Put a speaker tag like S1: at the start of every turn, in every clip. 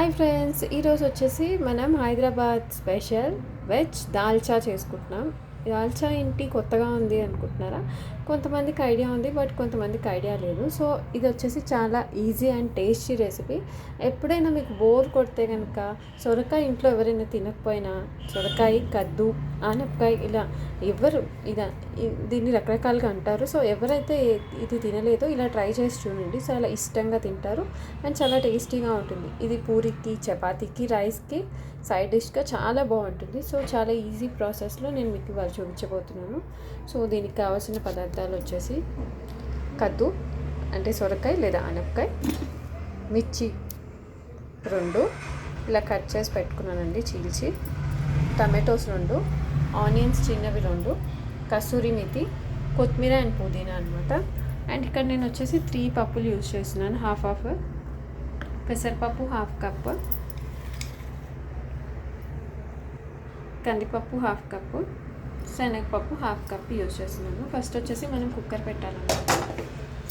S1: Hi friends, ఈరోజు వచ్చేసి మనం హైదరాబాద్ స్పెషల్ వెజ్ దాల్చా చేసుకుంటున్నాం. దాల్చా ఏంటి కొత్తగా ఉంది అనుకుంటున్నారా? కొంతమందికి ఐడియా ఉంది, బట్ కొంతమందికి ఐడియా లేదు. సో ఇది వచ్చేసి చాలా ఈజీ అండ్ టేస్టీ రెసిపీ. ఎప్పుడైనా మీకు బోర్ కొడితే కనుక సొరకాయ ఇంట్లో ఎవరైనా తినకపోయినా సొరకాయ, కద్దు, ఆనపకాయ ఇలా ఎవరు దీన్ని రకరకాలుగా అంటారు. సో ఎవరైతే ఇది తినలేదో ఇలా ట్రై చేసి చూడండి, చాలా ఇష్టంగా తింటారు అండ్ చాలా టేస్టీగా ఉంటుంది. ఇది పూరికి, చపాతీకి, రైస్కి సైడ్ డిష్గా చాలా బాగుంటుంది. సో చాలా ఈజీ ప్రాసెస్లో నేను మీకు ఇవాళ చూపించబోతున్నాను. సో దీనికి కావాల్సిన పదార్థాలు వచ్చేసి కద్దు అంటే సొరకాయ లేదా ఆనపకాయ, మిర్చి 2 ఇలా కట్ చేసి పెట్టుకున్నానండి చీల్చి, టమాటోస్ 2, ఆనియన్స్ చిన్నవి 2, కసూరి మెతి, కొత్తిమీర అండ్ పుదీనా అనమాట. అండ్ ఇక్కడ నేను వచ్చేసి 3 పప్పులు యూజ్ చేస్తున్నాను. హాఫ్ పెసరపప్పు, హాఫ్ కప్ కందిపప్పు, హాఫ్ కప్పు శనగపప్పు, హాఫ్ కప్ యూజ్ చేస్తున్నాను. ఫస్ట్ వచ్చేసి మనం కుక్కర్ పెట్టాలన్నమాట.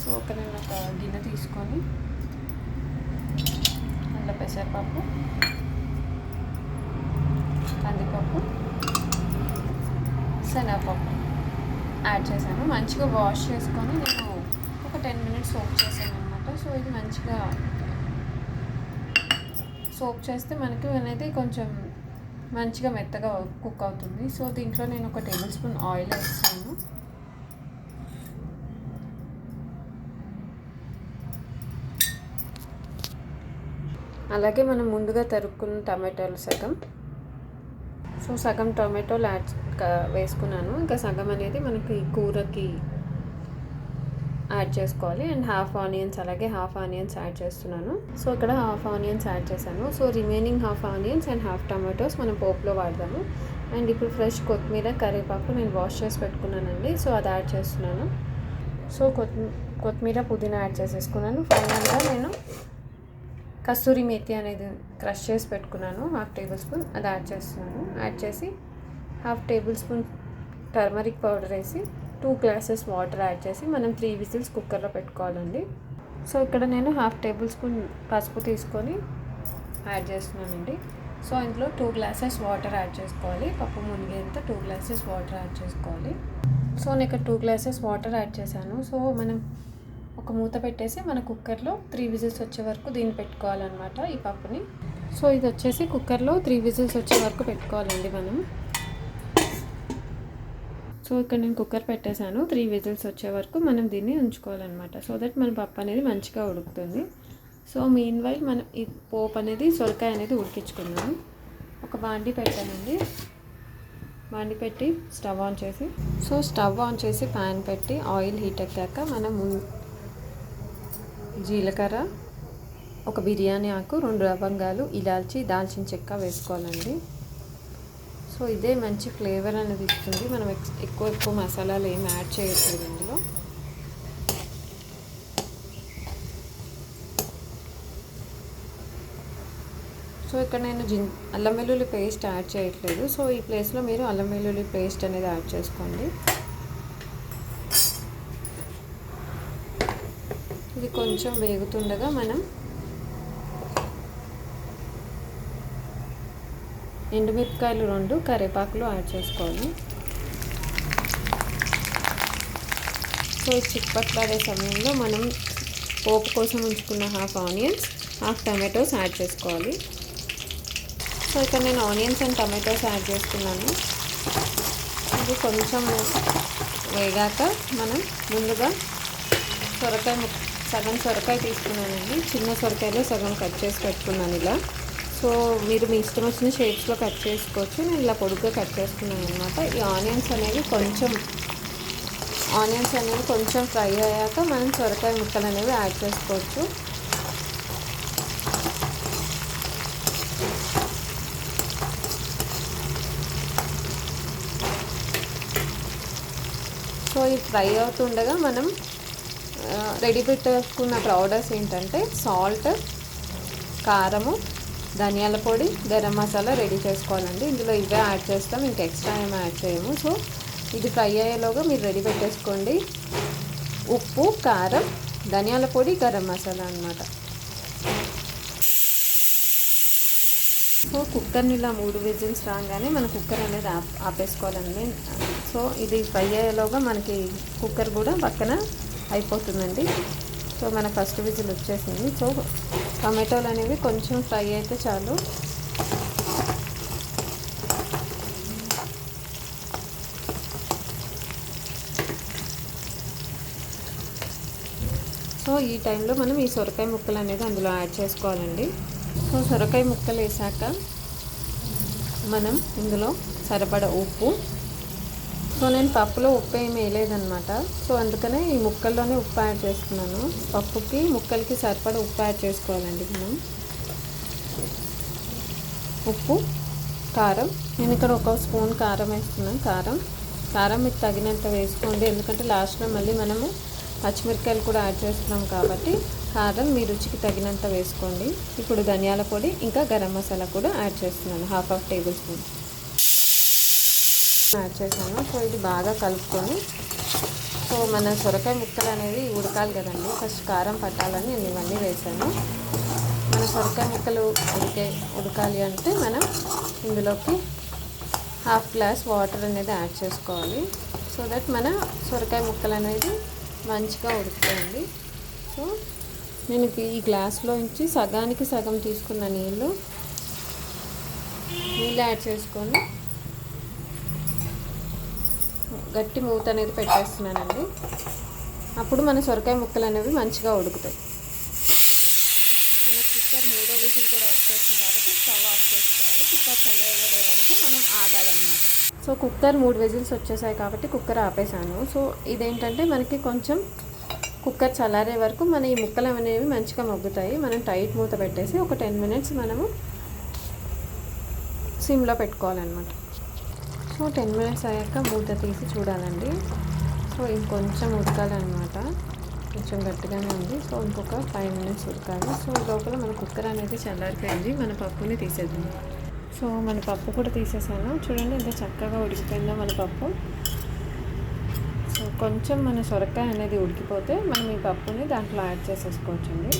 S1: సో నేను ఒక గిన్నె తీసుకొని అందులో పెసరపప్పు, కందిపప్పు, శనగపప్పు యాడ్ చేశాను. మంచిగా వాష్ చేసుకొని నేను ఒక 10 మినిట్స్ సోక్ చేశాను అనమాట. సో ఇది మంచిగా సోక్ చేస్తే మనకి అనేది కొంచెం మంచిగా మెత్తగా కుక్ అవుతుంది. సో దీంట్లో నేను ఒక టేబుల్ స్పూన్ ఆయిల్ వేస్తాను. అలాగే మనం ముందుగా తరుక్కున్న టమాటాలు సగం టమాటోలు వేసుకున్నాను. ఇంకా సగం అనేది మనకి కూరకి యాడ్ చేసుకోవాలి. అండ్ హాఫ్ ఆనియన్స్ యాడ్ చేస్తున్నాను. సో ఇక్కడ హాఫ్ ఆనియన్స్ యాడ్ చేశాను. So remaining half onions and half tomatoes మనం పోపులో వాడదాము. అండ్ ఇప్పుడు ఫ్రెష్ కొత్తిమీర, కరివేపాకు నేను వాష్ చేసి పెట్టుకున్నానండి. సో అది యాడ్ చేస్తున్నాను. సో కొత్తిమీర, పుదీనా యాడ్ చేసేసుకున్నాను. ఫైనల్గా నేను కస్తూరి మేతి అనేది క్రష్ చేసి పెట్టుకున్నాను, హాఫ్ టేబుల్ స్పూన్ అది యాడ్ చేస్తున్నాను. యాడ్ చేసి half table spoon turmeric powder వేసి 2 గ్లాసెస్ వాటర్ యాడ్ చేసి మనం 3 విజిల్స్ కుక్కర్లో పెట్టుకోవాలండి. సో ఇక్కడ నేను హాఫ్ టేబుల్ స్పూన్ పసుపు తీసుకొని యాడ్ చేస్తున్నానండి. సో ఇందులో 2 గ్లాసెస్ వాటర్ యాడ్ చేసుకోవాలి. పప్పు మునిగేంత 2 గ్లాసెస్ వాటర్ యాడ్ చేసుకోవాలి. సో నేను ఇక్కడ 2 గ్లాసెస్ వాటర్ యాడ్ చేశాను. సో మనం ఒక మూత పెట్టేసి మన కుక్కర్లో 3 విజిల్స్ వచ్చే వరకు దీన్ని పెట్టుకోవాలన్నమాట, ఈ పప్పుని. సో ఇది వచ్చేసి కుక్కర్లో 3 విజిల్స్ వచ్చే వరకు పెట్టుకోవాలండి మనం. సో ఇక్కడ నేను కుక్కర్ పెట్టేశాను. 3 విజిల్స్ వచ్చే వరకు మనం దీన్ని ఉంచుకోవాలన్నమాట. సో దట్ మన పప్పు అనేది మంచిగా ఉడుకుతుంది. సో మీన్వైల్ మనం ఈ పోపు అనేది, సొరకాయ అనేది ఉడికించుకున్నాం. ఒక బాండి పెట్టానండి. బాండి పెట్టి స్టవ్ ఆన్ చేసి ప్యాన్ పెట్టి ఆయిల్ హీట్ ఎక్కాక మనం జీలకర్ర, ఒక బిర్యానీ ఆకు, 2 లవంగాలు, ఇలాచి, దాల్చిన చెక్క వేసుకోవాలండి. సో ఇదే మంచి ఫ్లేవర్ అనేది ఇస్తుంది. మనం ఎక్కువ మసాలాలు ఏమి యాడ్ చేయట్లేదు ఇందులో. సో ఇక్కడ నేను అల్లం వెల్లుల్లి పేస్ట్ యాడ్ చేయట్లేదు. సో ఈ ప్లేస్లో మీరు అల్లం వెల్లుల్లి పేస్ట్ అనేది యాడ్ చేసుకోండి. ఇది కొంచెం వేగుతుండగా మనం ఎండుమిరపకాయలు 2, కరివేపాకులు యాడ్ చేసుకోవాలి. సో ఈ చిట్పట్లాడే సమయంలో మనం పోపు కోసం ఉంచుకున్న half onions, half tomatoes add చేసుకోవాలి. సో ఇక్కడ నేను ఆనియన్స్ అండ్ టమాటోస్ యాడ్ చేసుకున్నాను. ఇది కొంచెం వేగాక మనం ముందుగా సగం సొరకాయ తీసుకున్నానండి. చిన్న సొరకాయలో సగం కట్ చేసి పెట్టుకున్నాను ఇలా. సో మీరు మీ ఇష్టం వచ్చిన షేప్స్లో కట్ చేసుకోవచ్చు. నేను ఇలా పొడుగ్గా కట్ చేసుకున్నాను అనమాట. ఈ ఆనియన్స్ అనేవి కొంచెం ఫ్రై అయ్యాక మనం సొరకాయ ముక్కలు అనేవి యాడ్ చేసుకోవచ్చు. సో ఇది ఫ్రై అవుతుండగా మనం రెడీ పెట్టుకున్న పౌడర్స్ ఏంటంటే సాల్ట్, కారము, ధనియాల పొడి, గరం మసాలా రెడీ చేసుకోవాలండి. ఇందులో ఇవే యాడ్ చేస్తాం, ఇంకా ఎక్స్ట్రా ఏమి యాడ్ చేయము. సో ఇది ఫ్రై అయ్యేలోగా మీరు రెడీ పెట్టేసుకోండి. ఉప్పు, కారం, ధనియాల పొడి, గరం మసాలా అన్నమాట. సో కుక్కర్ని ఇలా 3 విజిల్స్ రాగానే మన కుక్కర్ అనేది ఆపేసుకోవాలండి. సో ఇది ఫ్రై అయ్యేలోగా మనకి కుక్కర్ కూడా పక్కన అయిపోతుందండి. సో మన ఫస్ట్ విజిల్ వచ్చేసింది. సో టమాటోలు అనేవి కొంచెం ఫ్రై అయితే చాలు. సో ఈ టైంలో మనం ఈ సొరకాయ ముక్కలు అనేది అందులో యాడ్ చేసుకోవాలండి. సో సొరకాయ ముక్కలు వేసాక మనం ఇందులో సరిపడా ఉప్పు. సో నేను పప్పులో ఉప్పు ఏమి వేయలేదన్నమాట. సో అందుకనే ఈ ముక్కల్లోనే ఉప్పు యాడ్ చేస్తున్నాను. పప్పుకి ముక్కలకి సరిపడా ఉప్పు యాడ్ చేసుకోవాలండి మనం. ఉప్పు, కారం. నేను ఇక్కడ 1 స్పూన్ కారం వేస్తున్నాను. కారం మీకు తగినంత వేసుకోండి, ఎందుకంటే లాస్ట్లో మళ్ళీ మనము పచ్చిమిరపకాయలు కూడా యాడ్ చేస్తున్నాం కాబట్టి కారం మీ రుచికి తగినంత వేసుకోండి. ఇప్పుడు ధనియాల పొడి ఇంకా గరం మసాలా కూడా యాడ్ చేస్తున్నాను, 1/2 టేబుల్ స్పూన్ యాడ్ చేశాను. సో ఇది బాగా కలుపుకొని, సో మన సొరకాయ ముక్కలు అనేవి ఉడకాలి కదండి, ఫస్ట్ కారం పట్టాలని నేను ఇవన్నీ వేసాను. మన సొరకాయ ముక్కలు ఉడకాలి అంటే మనం ఇందులోకి 1/2 గ్లాస్ వాటర్ అనేది యాడ్ చేసుకోవాలి. సో దట్ మన సొరకాయ ముక్కలు అనేది మంచిగా ఉడుకుతాయండి. సో నేను ఈ గ్లాస్లో నుంచి సగానికి సగం తీసుకున్న నీళ్ళు యాడ్ చేసుకొని గట్టి మూత అనేది పెట్టేస్తున్నానండి. అప్పుడు మన సొరకాయ ముక్కలు అనేవి మంచిగా ఉడుకుతాయి. మన కుక్కర్ 3వ విజిల్ కూడా వచ్చేసింది కాబట్టి స్టవ్ ఆఫ్ చేసుకోవాలి. కుక్కర్ చల్లబడే వరకు మనం ఆగాలన్నమాట. సో కుక్కర్ 3 విజిల్స్ వచ్చేసాయి కాబట్టి కుక్కర్ ఆపేసాను. సో ఇదేంటంటే మనకి కొంచెం కుక్కర్ చల్లారే వరకు మన ఈ ముక్కలు అనేవి మంచిగా మగ్గుతాయి. మనం టైట్ మూత పెట్టేసి ఒక 10 మినిట్స్ మనము సిమ్లో పెట్టుకోవాలన్నమాట. సో 10 మినిట్స్ అయ్యాక మూత తీసి చూడాలండి. సో ఇంకొంచెం ఉడకాలన్నమాట, కొంచెం గట్టిగానే ఉంది. సో ఇంకొక 5 మినిట్స్ ఉడకాలి. సో లోపల మన కుక్కర్ అనేది చల్లారిపోయింది. మన పప్పుని తీసేద్దాం. సో మన పప్పు కూడా తీసేసాను. చూడండి ఎంత చక్కగా ఉడికిపోయిందో మన పప్పు. సో కొంచెం మన సొరకాయ అనేది ఉడికిపోతే మనం ఈ పప్పుని దాంట్లో యాడ్ చేసేసుకోవచ్చండి.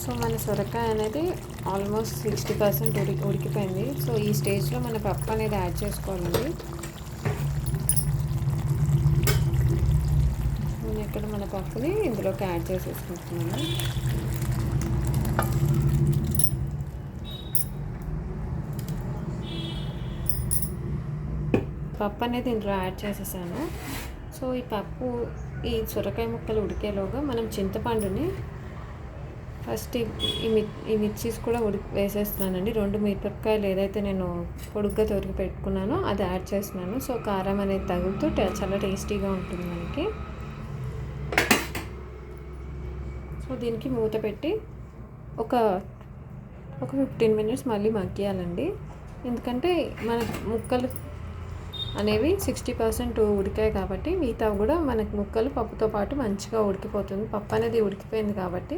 S1: సో మన సొరకాయ అనేది ఆల్మోస్ట్ 60% ఉడికిపోయింది. సో ఈ స్టేజ్లో మన పప్పు అనేది యాడ్ చేసుకోవాలండి. నేను ఇక్కడ మన పప్పుని ఇందులోకి యాడ్ చేసేసుకుంటున్నాను. పప్పు అనేది ఇందులో యాడ్ చేసేసాను. సో ఈ సొరకాయ ముక్కలు ఉడికేలోగా మనం చింతపండుని ఫస్ట్ ఈ మిర్చీస్ కూడా వేసేస్తున్నానండి. 2 మిరపకాయలు ఏదైతే నేను పొడుగ్గా తొరిగి పెట్టుకున్నానో అది యాడ్ చేస్తున్నాను. సో కారం అనేది తగులుతూ చాలా టేస్టీగా ఉంటుంది మనకి. సో దీనికి మూత పెట్టి ఒక 15 మినిట్స్ మళ్ళీ మగ్గియాలండి. ఎందుకంటే మన ముక్కలు అనేవి 60% ఉడికాయి కాబట్టి మిగతా కూడా మనకి ముక్కలు పప్పుతో పాటు మంచిగా ఉడికిపోతుంది. పప్పు అనేది ఉడికిపోయింది కాబట్టి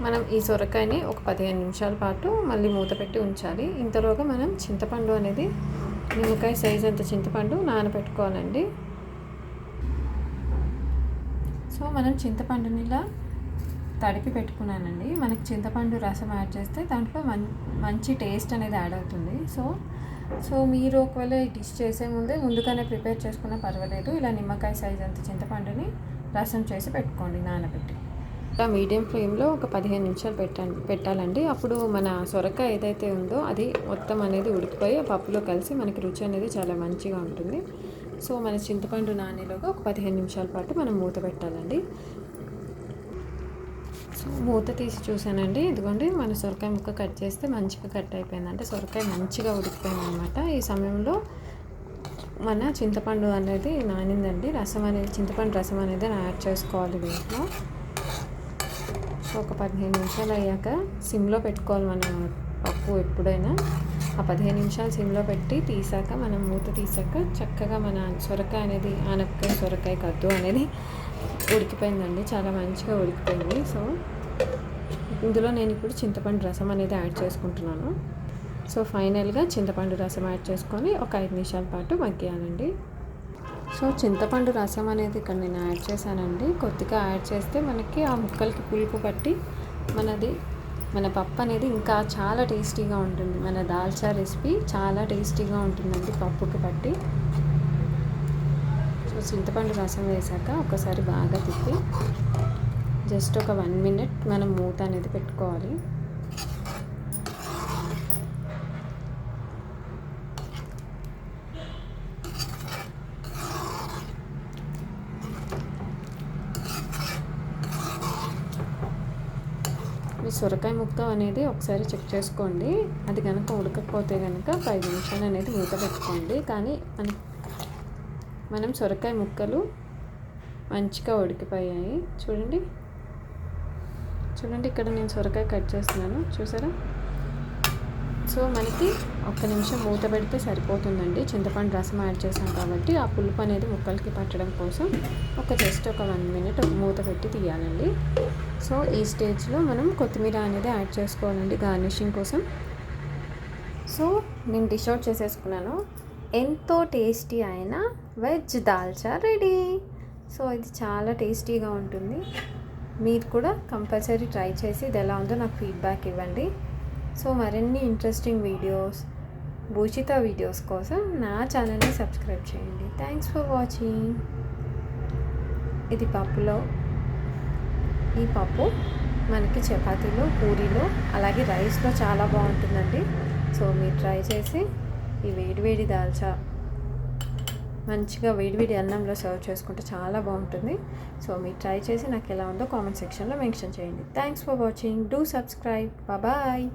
S1: మనం ఈ సొరకాయని ఒక 15 నిమిషాల పాటు మళ్ళీ మూత పెట్టి ఉంచాలి. ఇంతలోగా మనం చింతపండు అనేది నిమ్మకాయ సైజ్ అంత చింతపండు నానబెట్టుకోవాలండి. సో మనం చింతపండుని ఇలా తడిపి పెట్టుకున్నానండి. మనకి చింతపండు రసం యాడ్ చేస్తే దాంట్లో మంచి టేస్ట్ అనేది యాడ్ అవుతుంది. సో మీరు ఒకవేళ ఈ డిష్ చేసే ముందుగానే ప్రిపేర్ చేసుకున్నా పర్వాలేదు. ఇలా నిమ్మకాయ సైజ్ అంత చింతపండుని రసం చేసి పెట్టుకోండి నానబెట్టి. ఇలా మీడియం ఫ్లేమ్లో ఒక 15 నిమిషాలు పెట్టాలండి. అప్పుడు మన సొరకాయ ఏదైతే ఉందో అది మొత్తం అనేది ఉడికిపోయి పప్పులో కలిసి మనకి రుచి అనేది చాలా మంచిగా ఉంటుంది. సో మన చింతపండు నానేలోగా ఒక 15 నిమిషాల పాటు మనం మూత పెట్టాలండి. సో మూత తీసి చూసానండి, ఇదిగోండి మన సొరకాయ ముక్క కట్ చేస్తే మంచిగా కట్ అయిపోయింది, అంటే సొరకాయ మంచిగా ఉడికిపోయింది అనమాట. ఈ సమయంలో మన చింతపండు అనేది నానిందండి. చింతపండు రసం అనేది యాడ్ చేసుకోవాలి దీంట్లో. సో ఒక 15 నిమిషాలు అయ్యాక సిమ్లో పెట్టుకోవాలి మన పప్పు ఎప్పుడైనా. ఆ 15 నిమిషాలు సిమ్లో పెట్టి తీసాక మనం మూత తీసాక చక్కగా మన సొరకాయ అనేది ఆనపకాయ సొరకాయ కద్దు అనేది ఉడికిపోయిందండి, చాలా మంచిగా ఉడికిపోయింది. సో ఇందులో నేను ఇప్పుడు చింతపండు రసం అనేది యాడ్ చేసుకుంటున్నాను. సో ఫైనల్గా చింతపండు రసం యాడ్ చేసుకొని ఒక 5 నిమిషాల పాటు మగ్గియాలండి. సో చింతపండు రసం అనేది ఇక్కడ నేను యాడ్ చేశానండి. కొద్దిగా యాడ్ చేస్తే మనకి ఆ ముక్కలకి పులుపు పట్టి మన పప్పు అనేది ఇంకా చాలా టేస్టీగా ఉంటుంది. మన దాల్చా రెసిపీ చాలా టేస్టీగా ఉంటుందండి పప్పుకి పట్టి. సో చింతపండు రసం వేసాక ఒకసారి బాగా తిప్పి జస్ట్ ఒక 1 మినిట్ మనం మూత అనేది పెట్టుకోవాలి. మీ సొరకాయ ముక్క అనేది ఒకసారి చెక్ చేసుకోండి. అది కనుక ఉడకకపోతే కనుక 5 నిమిషాలు అనేది మూత పెట్టుకోండి. కానీ మనం సొరకాయ ముక్కలు మంచిగా ఉడికిపోయాయి. చూడండి ఇక్కడ నేను సొరకాయ కట్ చేస్తున్నాను, చూసారా? సో మనకి 1 నిమిషం మూత పెడితే సరిపోతుందండి. చింతపండు రసం యాడ్ చేసాం కాబట్టి ఆ పులుపు అనేది ముక్కలకి పట్టడం కోసం జస్ట్ ఒక 1 మినిట్ మూత పెట్టి తీయాలండి. సో ఈ స్టేజ్లో మనం కొత్తిమీర అనేది యాడ్ చేసుకోవాలండి గార్నిషింగ్ కోసం. సో నేను డిష్ అవుట్ చేసేసుకున్నాను. ఎంతో టేస్టీ అయిన వెజ్ దాల్చా రెడీ. సో ఇది చాలా టేస్టీగా ఉంటుంది. మీరు కూడా కంపల్సరీ ట్రై చేసి ఇది ఎలా ఉందో నాకు ఫీడ్బ్యాక్ ఇవ్వండి. సో మరిన్ని ఇంట్రెస్టింగ్ వీడియోస్, భూషిత వీడియోస్ కోసం నా ఛానల్ని సబ్స్క్రైబ్ చేయండి. Thanks for watching. ఇది ఈ పప్పు మనకి చపాతీలో, పూరీలో, అలాగే రైస్లో చాలా బాగుంటుందండి. సో మీరు ట్రై చేసి ఈ వేడివేడి దాల్చా మంచిగా వేడివేడి అన్నంలో సర్వ్ చేసుకుంటే చాలా బాగుంటుంది. సో మీరు ట్రై చేసి నాకు ఎలా ఉందో కామెంట్ సెక్షన్లో మెన్షన్ చేయండి. Thanks for watching. Do subscribe. Bye.